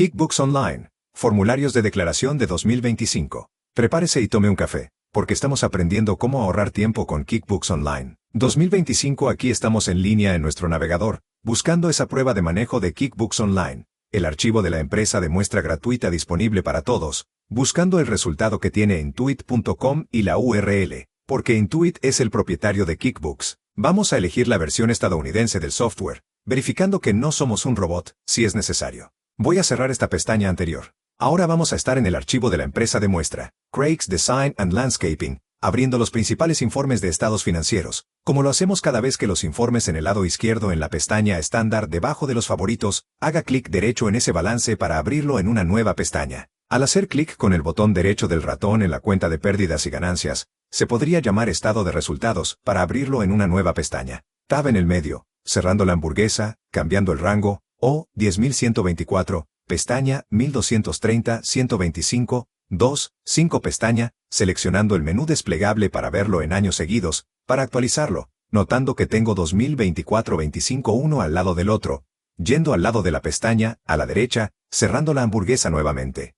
QuickBooks Online. Formularios de declaración de 2025. Prepárese y tome un café, porque estamos aprendiendo cómo ahorrar tiempo con QuickBooks Online. 2025. Aquí estamos en línea en nuestro navegador, buscando esa prueba de manejo de QuickBooks Online. El archivo de la empresa de muestra gratuita disponible para todos, buscando el resultado que tiene Intuit.com y la URL, porque Intuit es el propietario de QuickBooks. Vamos a elegir la versión estadounidense del software, verificando que no somos un robot, si es necesario. Voy a cerrar esta pestaña anterior. Ahora vamos a estar en el archivo de la empresa de muestra, Craig's Design and Landscaping, abriendo los principales informes de estados financieros, como lo hacemos cada vez que los informes en el lado izquierdo en la pestaña estándar debajo de los favoritos, haga clic derecho en ese balance para abrirlo en una nueva pestaña. Al hacer clic con el botón derecho del ratón en la cuenta de pérdidas y ganancias, se podría llamar estado de resultados para abrirlo en una nueva pestaña. Tab en el medio, cerrando la hamburguesa, cambiando el rango, o 10.124, pestaña 1230-125, 2, 5 pestaña, seleccionando el menú desplegable para verlo en años seguidos, para actualizarlo, notando que tengo 2024-25 uno al lado del otro, yendo al lado de la pestaña, a la derecha, cerrando la hamburguesa nuevamente.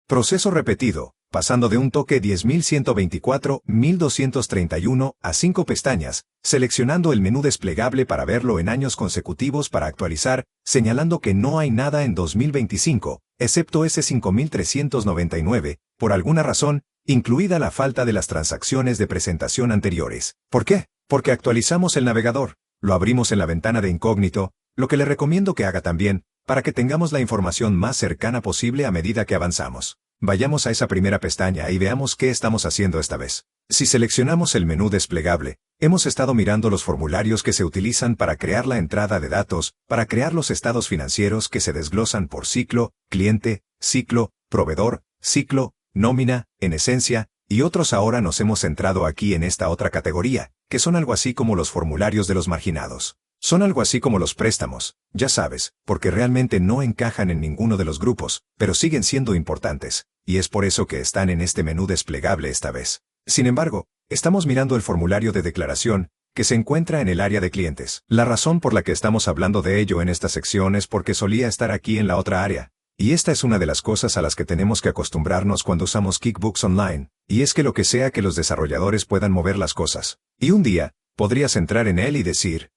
Proceso repetido, pasando de un toque 10.124-1231 a 5 pestañas, seleccionando el menú desplegable para verlo en años consecutivos para actualizar, señalando que no hay nada en 2025, excepto ese 5.399, por alguna razón, incluida la falta de las transacciones de presentación anteriores. ¿Por qué? Porque actualizamos el navegador, lo abrimos en la ventana de incógnito, lo que le recomiendo que haga también, para que tengamos la información más cercana posible a medida que avanzamos. Vayamos a esa primera pestaña y veamos qué estamos haciendo esta vez. Si seleccionamos el menú desplegable, hemos estado mirando los formularios que se utilizan para crear la entrada de datos, para crear los estados financieros que se desglosan por ciclo, cliente, ciclo, proveedor, ciclo, nómina, en esencia, y otros. Ahora nos hemos centrado aquí en esta otra categoría, que son algo así como los formularios de los marginados. Son algo así como los préstamos, ya sabes, porque realmente no encajan en ninguno de los grupos, pero siguen siendo importantes, y es por eso que están en este menú desplegable esta vez. Sin embargo, estamos mirando el formulario de declaración, que se encuentra en el área de clientes. La razón por la que estamos hablando de ello en esta sección es porque solía estar aquí en la otra área, y esta es una de las cosas a las que tenemos que acostumbrarnos cuando usamos QuickBooks Online, y es que lo que sea que los desarrolladores puedan mover las cosas. Y un día, podrías entrar en él y decir,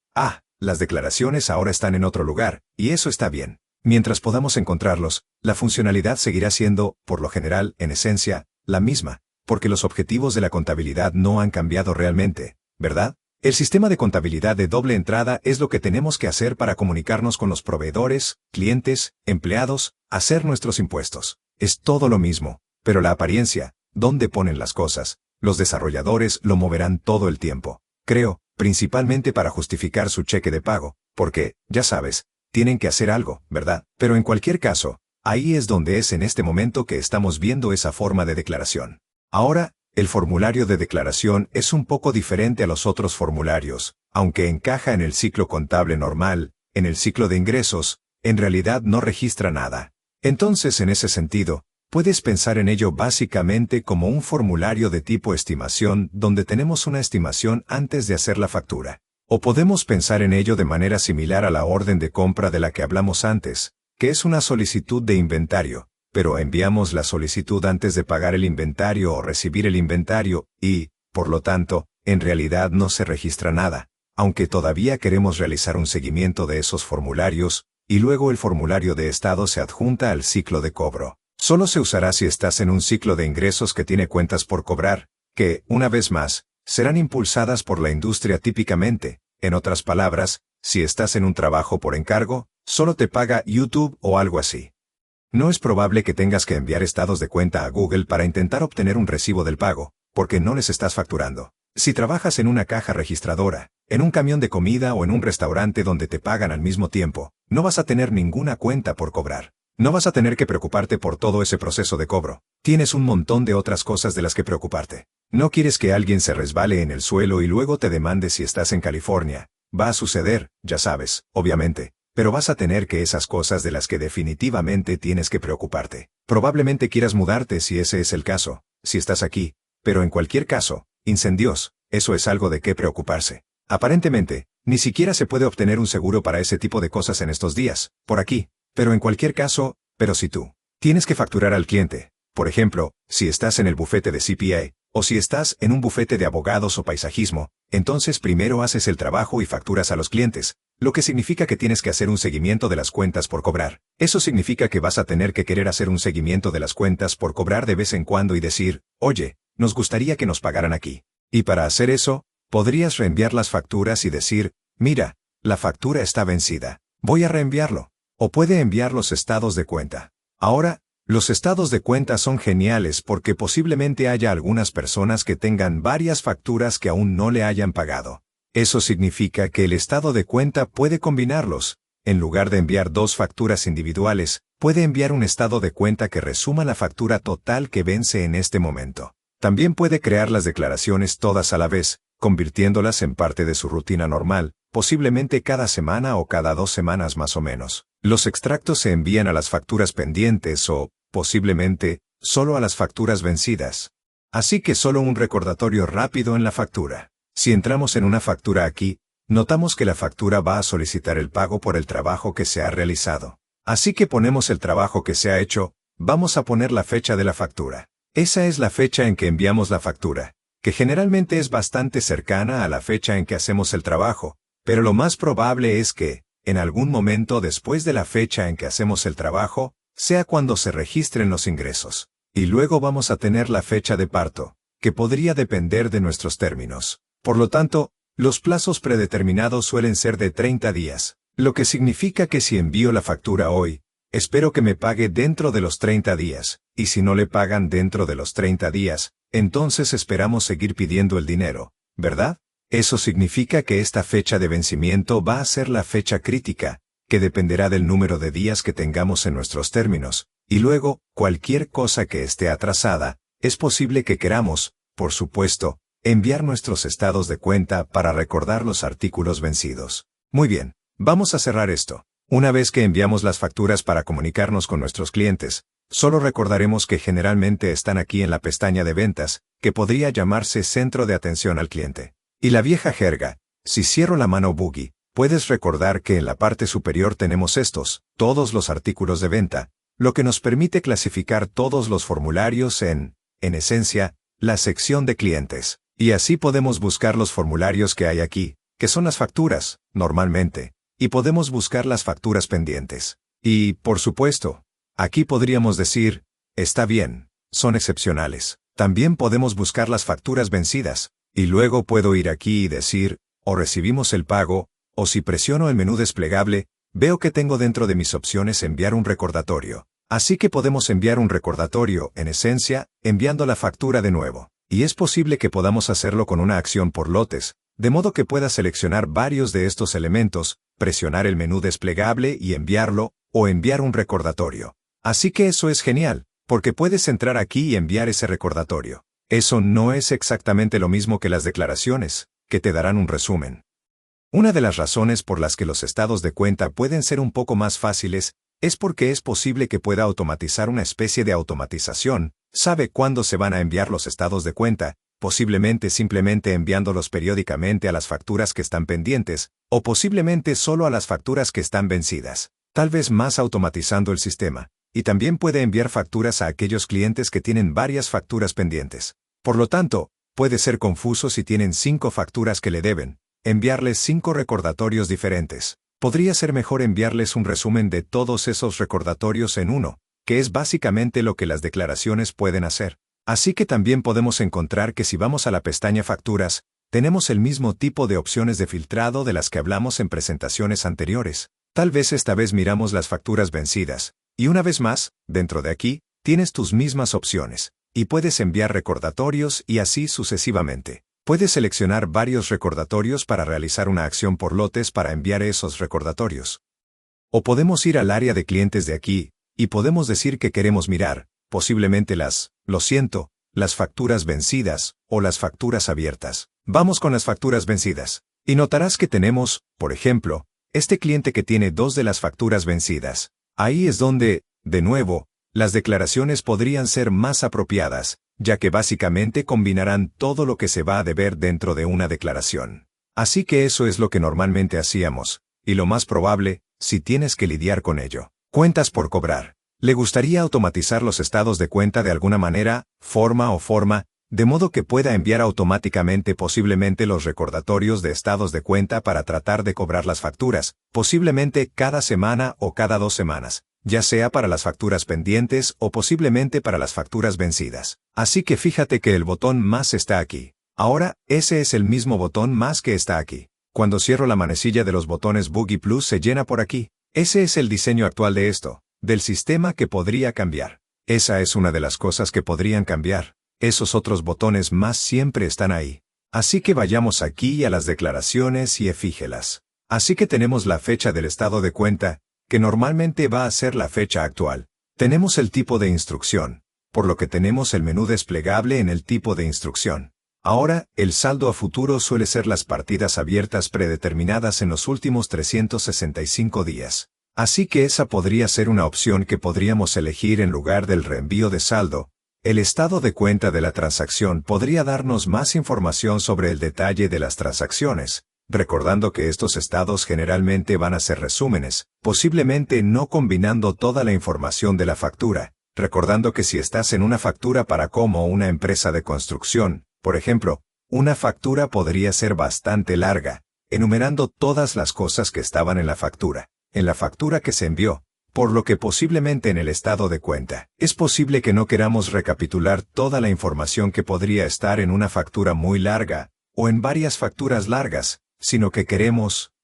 las declaraciones ahora están en otro lugar, y eso está bien. Mientras podamos encontrarlos, la funcionalidad seguirá siendo, por lo general, en esencia, la misma, porque los objetivos de la contabilidad no han cambiado realmente, ¿verdad? El sistema de contabilidad de doble entrada es lo que tenemos que hacer para comunicarnos con los proveedores, clientes, empleados, hacer nuestros impuestos. Es todo lo mismo, pero la apariencia, dónde ponen las cosas, los desarrolladores lo moverán todo el tiempo. Creo, principalmente para justificar su cheque de pago, porque, ya sabes, tienen que hacer algo, ¿verdad? Pero en cualquier caso, ahí es donde es en este momento que estamos viendo esa forma de declaración. Ahora, el formulario de declaración es un poco diferente a los otros formularios, aunque encaja en el ciclo contable normal, en el ciclo de ingresos, en realidad no registra nada. Entonces, en ese sentido, puedes pensar en ello básicamente como un formulario de tipo estimación donde tenemos una estimación antes de hacer la factura. O podemos pensar en ello de manera similar a la orden de compra de la que hablamos antes, que es una solicitud de inventario, pero enviamos la solicitud antes de pagar el inventario o recibir el inventario y, por lo tanto, en realidad no se registra nada, aunque todavía queremos realizar un seguimiento de esos formularios, y luego el formulario de estado se adjunta al ciclo de cobro. Solo se usará si estás en un ciclo de ingresos que tiene cuentas por cobrar, que, una vez más, serán impulsadas por la industria típicamente. En otras palabras, si estás en un trabajo por encargo, solo te paga YouTube o algo así. No es probable que tengas que enviar estados de cuenta a Google para intentar obtener un recibo del pago, porque no les estás facturando. Si trabajas en una caja registradora, en un camión de comida o en un restaurante donde te pagan al mismo tiempo, no vas a tener ninguna cuenta por cobrar. No vas a tener que preocuparte por todo ese proceso de cobro. Tienes un montón de otras cosas de las que preocuparte. No quieres que alguien se resbale en el suelo y luego te demande si estás en California. Va a suceder, ya sabes, obviamente, pero vas a tener que esas cosas de las que definitivamente tienes que preocuparte. Probablemente quieras mudarte si ese es el caso, si estás aquí, pero en cualquier caso, incendios, eso es algo de qué preocuparse. Aparentemente, ni siquiera se puede obtener un seguro para ese tipo de cosas en estos días, por aquí. Pero en cualquier caso, Pero si tú tienes que facturar al cliente, por ejemplo, si estás en el bufete de CPA, o si estás en un bufete de abogados o paisajismo, entonces primero haces el trabajo y facturas a los clientes, lo que significa que tienes que hacer un seguimiento de las cuentas por cobrar. Eso significa que vas a tener que querer hacer un seguimiento de las cuentas por cobrar de vez en cuando y decir, oye, nos gustaría que nos pagaran aquí. Y para hacer eso, podrías reenviar las facturas y decir, mira, la factura está vencida, voy a reenviarlo. O puede enviar los estados de cuenta. Ahora, los estados de cuenta son geniales porque posiblemente haya algunas personas que tengan varias facturas que aún no le hayan pagado. Eso significa que el estado de cuenta puede combinarlos. En lugar de enviar dos facturas individuales, puede enviar un estado de cuenta que resuma la factura total que vence en este momento. También puede crear las declaraciones todas a la vez, convirtiéndolas en parte de su rutina normal, posiblemente cada semana o cada 2 semanas más o menos. Los extractos se envían a las facturas pendientes o, posiblemente, solo a las facturas vencidas. Así que solo un recordatorio rápido en la factura. Si entramos en una factura aquí, notamos que la factura va a solicitar el pago por el trabajo que se ha realizado. Así que ponemos el trabajo que se ha hecho, vamos a poner la fecha de la factura. Esa es la fecha en que enviamos la factura, que generalmente es bastante cercana a la fecha en que hacemos el trabajo, pero lo más probable es que, en algún momento después de la fecha en que hacemos el trabajo, sea cuando se registren los ingresos. Y luego vamos a tener la fecha de parto, que podría depender de nuestros términos. Por lo tanto, los plazos predeterminados suelen ser de 30 días, lo que significa que si envío la factura hoy, espero que me pague dentro de los 30 días, y si no le pagan dentro de los 30 días, entonces esperamos seguir pidiendo el dinero, ¿verdad? Eso significa que esta fecha de vencimiento va a ser la fecha crítica, que dependerá del número de días que tengamos en nuestros términos, y luego, cualquier cosa que esté atrasada, es posible que queramos, por supuesto, enviar nuestros estados de cuenta para recordar los artículos vencidos. Muy bien, vamos a cerrar esto. Una vez que enviamos las facturas para comunicarnos con nuestros clientes, solo recordaremos que generalmente están aquí en la pestaña de ventas, que podría llamarse Centro de Atención al Cliente. Y la vieja jerga, si cierro la mano boogie, puedes recordar que en la parte superior tenemos todos los artículos de venta, lo que nos permite clasificar todos los formularios en esencia, la sección de clientes. Y así podemos buscar los formularios que hay aquí, que son las facturas, normalmente, y podemos buscar las facturas pendientes. Y, por supuesto, aquí podríamos decir, está bien, son excepcionales. También podemos buscar las facturas vencidas, y luego puedo ir aquí y decir, o recibimos el pago, o si presiono el menú desplegable, veo que tengo dentro de mis opciones enviar un recordatorio. Así que podemos enviar un recordatorio, en esencia, enviando la factura de nuevo. Y es posible que podamos hacerlo con una acción por lotes, de modo que puedas seleccionar varios de estos elementos, presionar el menú desplegable y enviarlo, o enviar un recordatorio. Así que eso es genial, porque puedes entrar aquí y enviar ese recordatorio. Eso no es exactamente lo mismo que las declaraciones, que te darán un resumen. Una de las razones por las que los estados de cuenta pueden ser un poco más fáciles, es porque es posible que pueda automatizar una especie de automatización, sabe cuándo se van a enviar los estados de cuenta, posiblemente simplemente enviándolos periódicamente a las facturas que están pendientes, o posiblemente solo a las facturas que están vencidas, tal vez más automatizando el sistema, y también puede enviar facturas a aquellos clientes que tienen varias facturas pendientes. Por lo tanto, puede ser confuso si tienen 5 facturas que le deben, enviarles 5 recordatorios diferentes. Podría ser mejor enviarles un resumen de todos esos recordatorios en uno, que es básicamente lo que las declaraciones pueden hacer. Así que también podemos encontrar que si vamos a la pestaña Facturas, tenemos el mismo tipo de opciones de filtrado de las que hablamos en presentaciones anteriores. Tal vez esta vez miramos las facturas vencidas, y una vez más, dentro de aquí, tienes tus mismas opciones, y puedes enviar recordatorios y así sucesivamente. Puedes seleccionar varios recordatorios para realizar una acción por lotes para enviar esos recordatorios. O podemos ir al área de clientes de aquí, y podemos decir que queremos mirar, posiblemente las facturas vencidas, o las facturas abiertas. Vamos con las facturas vencidas. Y notarás que tenemos, por ejemplo, este cliente que tiene 2 de las facturas vencidas. Ahí es donde, de nuevo, las declaraciones podrían ser más apropiadas, ya que básicamente combinarán todo lo que se va a deber dentro de una declaración. Así que eso es lo que normalmente hacíamos, y lo más probable, si tienes que lidiar con ello. Cuentas por cobrar. ¿Le gustaría automatizar los estados de cuenta de alguna manera, forma, de modo que pueda enviar automáticamente posiblemente los recordatorios de estados de cuenta para tratar de cobrar las facturas, posiblemente cada semana o cada 2 semanas, ya sea para las facturas pendientes o posiblemente para las facturas vencidas? Así que fíjate que el botón más está aquí. Ahora, ese es el mismo botón más que está aquí. Cuando cierro la manecilla de los botones Boogie Plus se llena por aquí. Ese es el diseño actual de esto, del sistema que podría cambiar. Esa es una de las cosas que podrían cambiar. Esos otros botones más siempre están ahí. Así que vayamos aquí a las declaraciones y fíjelas. Así que tenemos la fecha del estado de cuenta, que normalmente va a ser la fecha actual. Tenemos el tipo de instrucción, por lo que tenemos el menú desplegable en el tipo de instrucción. Ahora, el saldo a futuro suele ser las partidas abiertas predeterminadas en los últimos 365 días. Así que esa podría ser una opción que podríamos elegir en lugar del reenvío de saldo. El estado de cuenta de la transacción podría darnos más información sobre el detalle de las transacciones, recordando que estos estados generalmente van a ser resúmenes, posiblemente no combinando toda la información de la factura, recordando que si estás en una factura para como una empresa de construcción, por ejemplo, una factura podría ser bastante larga, enumerando todas las cosas que estaban en la factura que se envió, por lo que posiblemente en el estado de cuenta, es posible que no queramos recapitular toda la información que podría estar en una factura muy larga, o en varias facturas largas, sino que queremos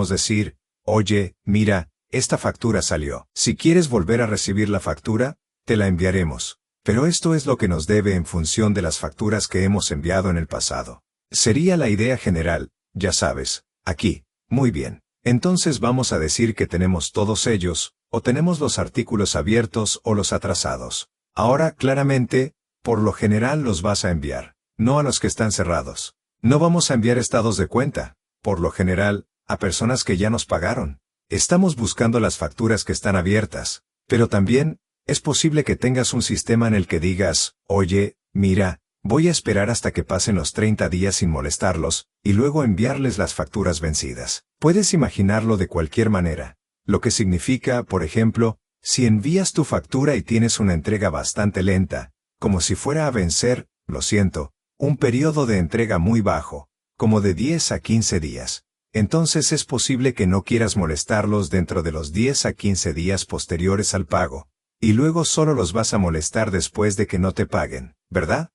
decir, oye, mira, esta factura salió. Si quieres volver a recibir la factura, te la enviaremos. Pero esto es lo que nos debe en función de las facturas que hemos enviado en el pasado. Sería la idea general, ya sabes, aquí. Muy bien. Entonces vamos a decir que tenemos todos ellos, o tenemos los artículos abiertos o los atrasados. Ahora, claramente, por lo general los vas a enviar, no a los que están cerrados. No vamos a enviar estados de cuenta, por lo general, a personas que ya nos pagaron. Estamos buscando las facturas que están abiertas, pero también, es posible que tengas un sistema en el que digas, oye, mira, voy a esperar hasta que pasen los 30 días sin molestarlos, y luego enviarles las facturas vencidas. Puedes imaginarlo de cualquier manera, lo que significa, por ejemplo, si envías tu factura y tienes una entrega bastante lenta, como si fuera a vencer, lo siento, un periodo de entrega muy bajo, como de 10 a 15 días. Entonces es posible que no quieras molestarlos dentro de los 10 a 15 días posteriores al pago, y luego solo los vas a molestar después de que no te paguen, ¿verdad?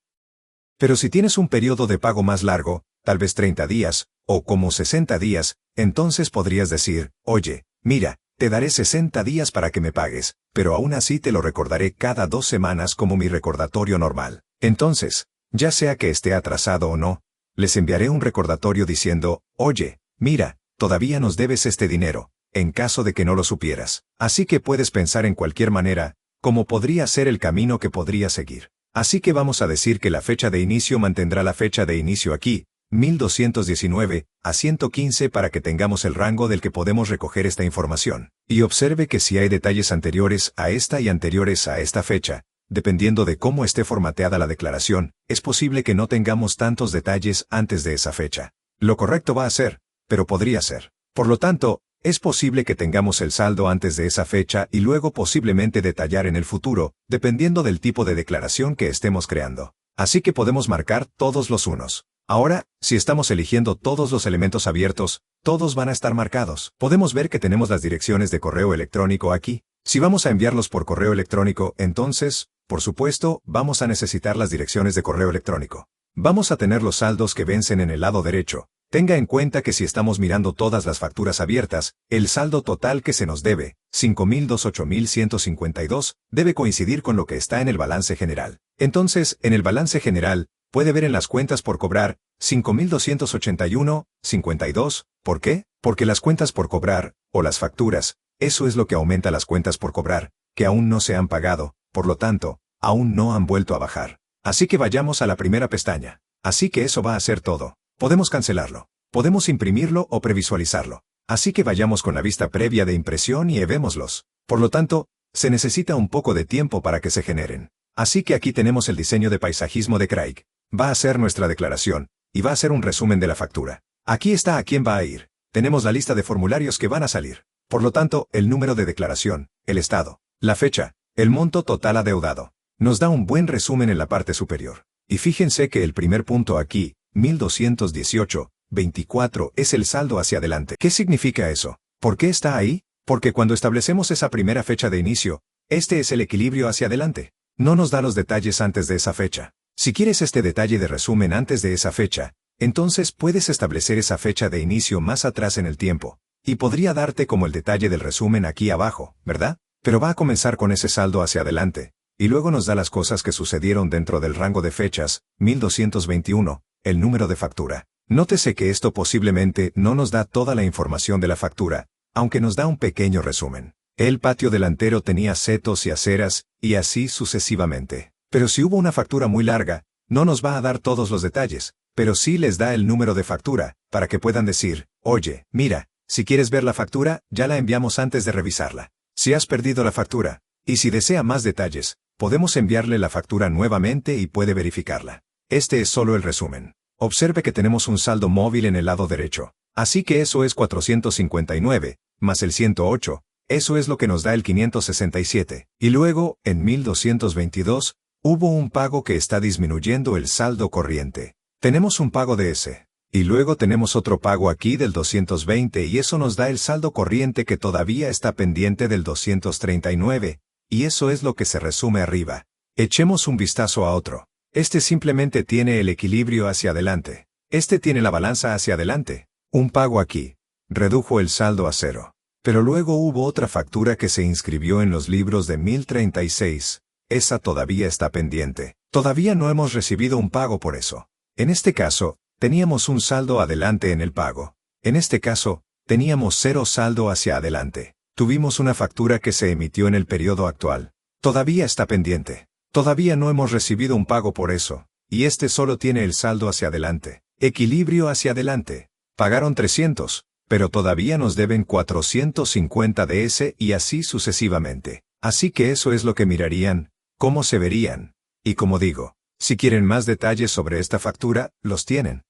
Pero si tienes un periodo de pago más largo, tal vez 30 días, o como 60 días, entonces podrías decir, oye, mira, te daré 60 días para que me pagues, pero aún así te lo recordaré cada 2 semanas como mi recordatorio normal. Entonces, ya sea que esté atrasado o no, les enviaré un recordatorio diciendo, oye, mira, todavía nos debes este dinero, en caso de que no lo supieras. Así que puedes pensar en cualquier manera, cómo podría ser el camino que podría seguir. Así que vamos a decir que la fecha de inicio mantendrá la fecha de inicio aquí, 1219, a 115 para que tengamos el rango del que podemos recoger esta información. Y observe que si hay detalles anteriores a esta y anteriores a esta fecha, dependiendo de cómo esté formateada la declaración, es posible que no tengamos tantos detalles antes de esa fecha. Lo correcto va a ser, pero podría ser. Por lo tanto, es posible que tengamos el saldo antes de esa fecha y luego posiblemente detallar en el futuro, dependiendo del tipo de declaración que estemos creando. Así que podemos marcar todos los unos. Ahora, si estamos eligiendo todos los elementos abiertos, todos van a estar marcados. Podemos ver que tenemos las direcciones de correo electrónico aquí. Si vamos a enviarlos por correo electrónico, entonces, por supuesto, vamos a necesitar las direcciones de correo electrónico. Vamos a tener los saldos que vencen en el lado derecho. Tenga en cuenta que si estamos mirando todas las facturas abiertas, el saldo total que se nos debe, 5.008.152, debe coincidir con lo que está en el balance general. Entonces, en el balance general, puede ver en las cuentas por cobrar, 5.281.52. ¿Por qué? Porque las cuentas por cobrar, o las facturas, eso es lo que aumenta las cuentas por cobrar, que aún no se han pagado, por lo tanto, aún no han vuelto a bajar. Así que vayamos a la primera pestaña. Así que eso va a ser todo. Podemos cancelarlo. Podemos imprimirlo o previsualizarlo. Así que vayamos con la vista previa de impresión y vémoslos. Por lo tanto, se necesita un poco de tiempo para que se generen. Así que aquí tenemos el diseño de paisajismo de Craig. Va a ser nuestra declaración, y va a ser un resumen de la factura. Aquí está a quién va a ir. Tenemos la lista de formularios que van a salir. Por lo tanto, el número de declaración, el estado, la fecha, El monto total adeudado. Nos da un buen resumen en la parte superior. Y fíjense que el primer punto aquí, 1218,24, es el saldo hacia adelante. ¿Qué significa eso? ¿Por qué está ahí? Porque cuando establecemos esa primera fecha de inicio, este es el equilibrio hacia adelante. No nos da los detalles antes de esa fecha. Si quieres este detalle de resumen antes de esa fecha, entonces puedes establecer esa fecha de inicio más atrás en el tiempo. Y podría darte como el detalle del resumen aquí abajo, ¿verdad? Pero va a comenzar con ese saldo hacia adelante. Y luego nos da las cosas que sucedieron dentro del rango de fechas, 1221, el número de factura. Nótese que esto posiblemente no nos da toda la información de la factura, aunque nos da un pequeño resumen. El patio delantero tenía setos y aceras, y así sucesivamente. Pero si hubo una factura muy larga, no nos va a dar todos los detalles, pero sí les da el número de factura, para que puedan decir, oye, mira, si quieres ver la factura, ya la enviamos antes de revisarla. Si has perdido la factura, y si desea más detalles, podemos enviarle la factura nuevamente y puede verificarla. Este es solo el resumen. Observe que tenemos un saldo móvil en el lado derecho. Así que eso es 459, más el 108, eso es lo que nos da el 567. Y luego, en 1222, hubo un pago que está disminuyendo el saldo corriente. Tenemos un pago de ese. Y luego tenemos otro pago aquí del 220 y eso nos da el saldo corriente que todavía está pendiente del 239. Y eso es lo que se resume arriba. Echemos un vistazo a otro. Este simplemente tiene el equilibrio hacia adelante. Este tiene la balanza hacia adelante. Un pago aquí. Redujo el saldo a cero. Pero luego hubo otra factura que se inscribió en los libros de 1036. Esa todavía está pendiente. Todavía no hemos recibido un pago por eso. En este caso, teníamos un saldo adelante en el pago. En este caso, teníamos cero saldo hacia adelante. Tuvimos una factura que se emitió en el periodo actual. Todavía está pendiente. Todavía no hemos recibido un pago por eso. Y este solo tiene el saldo hacia adelante. Equilibrio hacia adelante. Pagaron 300. Pero todavía nos deben 450 de ese y así sucesivamente. Así que eso es lo que mirarían, cómo se verían. Y como digo, si quieren más detalles sobre esta factura, los tienen.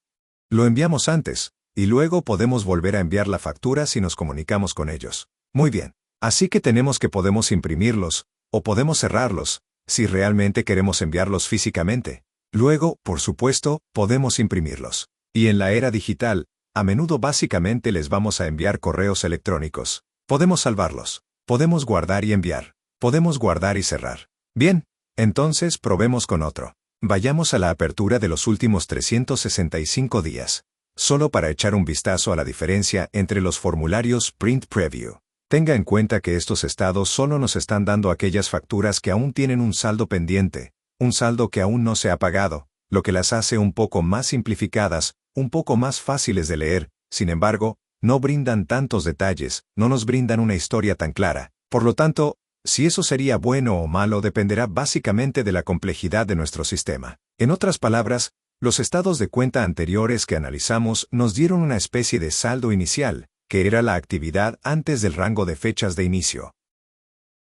Lo enviamos antes, y luego podemos volver a enviar la factura si nos comunicamos con ellos. Muy bien. Así que podemos imprimirlos, o podemos cerrarlos, si realmente queremos enviarlos físicamente. Luego, por supuesto, podemos imprimirlos. Y en la era digital, a menudo básicamente les vamos a enviar correos electrónicos. Podemos salvarlos. Podemos guardar y enviar. Podemos guardar y cerrar. Bien, entonces probemos con otro. Vayamos a la apertura de los últimos 365 días. Solo para echar un vistazo a la diferencia entre los formularios Print Preview. Tenga en cuenta que estos estados solo nos están dando aquellas facturas que aún tienen un saldo pendiente, un saldo que aún no se ha pagado, lo que las hace un poco más simplificadas, un poco más fáciles de leer. Sin embargo, no brindan tantos detalles, no nos brindan una historia tan clara. Por lo tanto, si eso sería bueno o malo dependerá básicamente de la complejidad de nuestro sistema. En otras palabras, los estados de cuenta anteriores que analizamos nos dieron una especie de saldo inicial, que era la actividad antes del rango de fechas de inicio.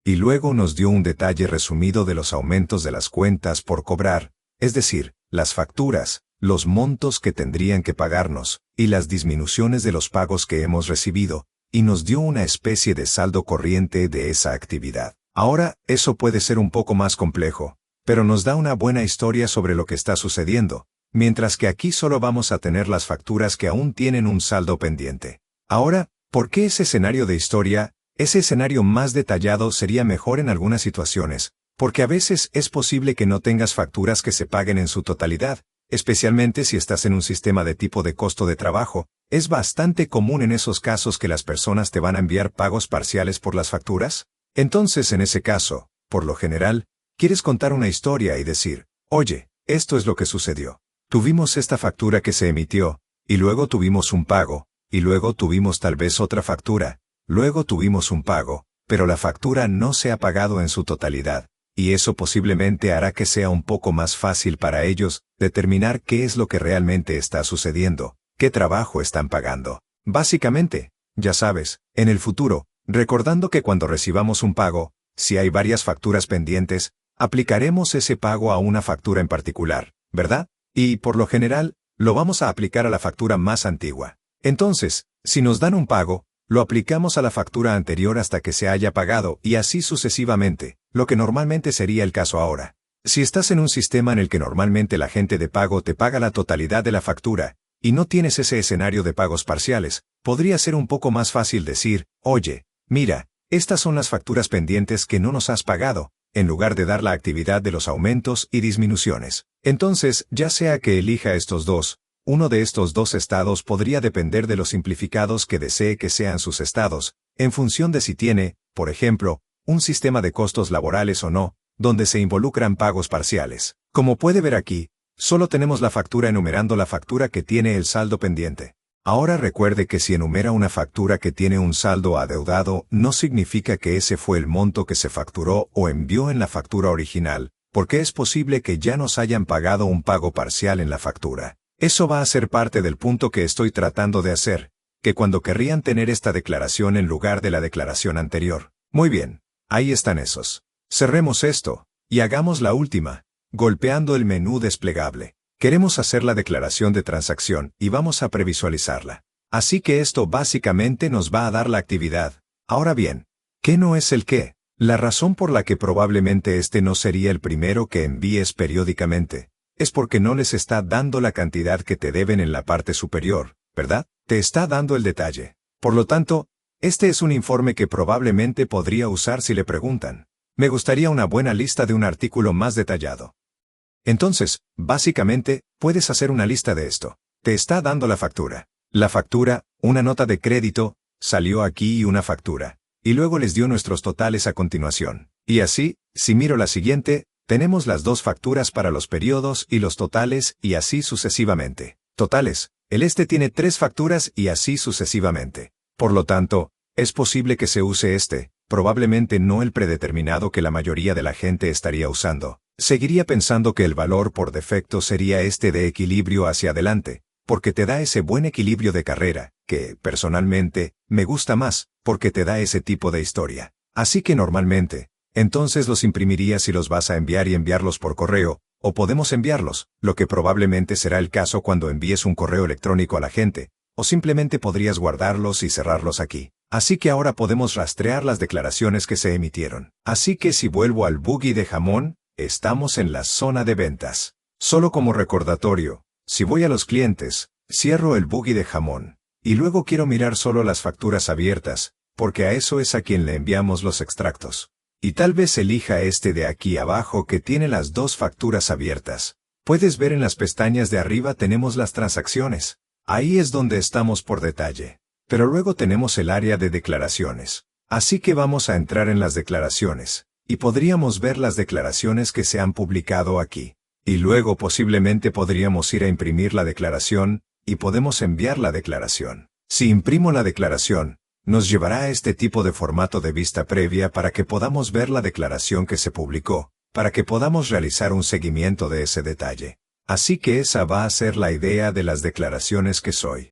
Y luego nos dio un detalle resumido de los aumentos de las cuentas por cobrar, es decir, las facturas, los montos que tendrían que pagarnos, y las disminuciones de los pagos que hemos recibido, y nos dio una especie de saldo corriente de esa actividad. Ahora, eso puede ser un poco más complejo, pero nos da una buena historia sobre lo que está sucediendo, mientras que aquí solo vamos a tener las facturas que aún tienen un saldo pendiente. Ahora, ¿por qué ese escenario de historia, ese escenario más detallado sería mejor en algunas situaciones? Porque a veces es posible que no tengas facturas que se paguen en su totalidad, especialmente si estás en un sistema de tipo de costo de trabajo. Es bastante común en esos casos que las personas te van a enviar pagos parciales por las facturas. Entonces, en ese caso, por lo general, quieres contar una historia y decir, oye, esto es lo que sucedió. Tuvimos esta factura que se emitió, y luego tuvimos un pago, y luego tuvimos tal vez otra factura, luego tuvimos un pago, pero la factura no se ha pagado en su totalidad. Y eso posiblemente hará que sea un poco más fácil para ellos determinar qué es lo que realmente está sucediendo, qué trabajo están pagando. Básicamente, ya sabes, en el futuro, recordando que cuando recibamos un pago, si hay varias facturas pendientes, aplicaremos ese pago a una factura en particular, ¿verdad? Y, por lo general, lo vamos a aplicar a la factura más antigua. Entonces, si nos dan un pago, Lo aplicamos a la factura anterior hasta que se haya pagado y así sucesivamente, lo que normalmente sería el caso ahora. Si estás en un sistema en el que normalmente la gente de pago te paga la totalidad de la factura, y no tienes ese escenario de pagos parciales, podría ser un poco más fácil decir, oye, mira, estas son las facturas pendientes que no nos has pagado, en lugar de dar la actividad de los aumentos y disminuciones. Entonces, ya sea que elija estos dos, uno de estos dos estados podría depender de los simplificados que desee que sean sus estados, en función de si tiene, por ejemplo, un sistema de costos laborales o no, donde se involucran pagos parciales. Como puede ver aquí, solo tenemos la factura enumerando la factura que tiene el saldo pendiente. Ahora recuerde que si enumera una factura que tiene un saldo adeudado, no significa que ese fue el monto que se facturó o envió en la factura original, porque es posible que ya nos hayan pagado un pago parcial en la factura. Eso va a ser parte del punto que estoy tratando de hacer, que cuando querrían tener esta declaración en lugar de la declaración anterior. Muy bien, ahí están esos. Cerremos esto, y hagamos la última, golpeando el menú desplegable. Queremos hacer la declaración de transacción y vamos a previsualizarla. Así que esto básicamente nos va a dar la actividad. Ahora bien, ¿qué no es el qué? La razón por la que probablemente este no sería el primero que envíes periódicamente, es porque no les está dando la cantidad que te deben en la parte superior, ¿verdad? Te está dando el detalle. Por lo tanto, este es un informe que probablemente podría usar si le preguntan. Me gustaría una buena lista de un artículo más detallado. Entonces, básicamente, puedes hacer una lista de esto. Te está dando la factura. La factura, una nota de crédito, salió aquí y una factura. Y luego les dio nuestros totales a continuación. Y así, si miro la siguiente, tenemos las dos facturas para los periodos y los totales y así sucesivamente. Totales, el este tiene 3 facturas y así sucesivamente. Por lo tanto, es posible que se use este, probablemente no el predeterminado que la mayoría de la gente estaría usando. Seguiría pensando que el valor por defecto sería este de equilibrio hacia adelante, porque te da ese buen equilibrio de carrera, que, personalmente, me gusta más, porque te da ese tipo de historia. Así que normalmente, entonces los imprimirías si los vas a enviar y enviarlos por correo, o podemos enviarlos, lo que probablemente será el caso cuando envíes un correo electrónico a la gente, o simplemente podrías guardarlos y cerrarlos aquí. Así que ahora podemos rastrear las declaraciones que se emitieron. Así que si vuelvo al buggy de jamón, estamos en la zona de ventas. Solo como recordatorio, si voy a los clientes, cierro el buggy de jamón, y luego quiero mirar solo las facturas abiertas, porque a eso es a quien le enviamos los extractos. Y tal vez elija este de aquí abajo que tiene las 2 facturas abiertas. Puedes ver en las pestañas de arriba tenemos las transacciones. Ahí es donde estamos por detalle. Pero luego tenemos el área de declaraciones. Así que vamos a entrar en las declaraciones, y podríamos ver las declaraciones que se han publicado aquí. Y luego posiblemente podríamos ir a imprimir la declaración, y podemos enviar la declaración. Si imprimo la declaración, nos llevará a este tipo de formato de vista previa para que podamos ver la declaración que se publicó, para que podamos realizar un seguimiento de ese detalle. Así que esa va a ser la idea de las declaraciones que soy.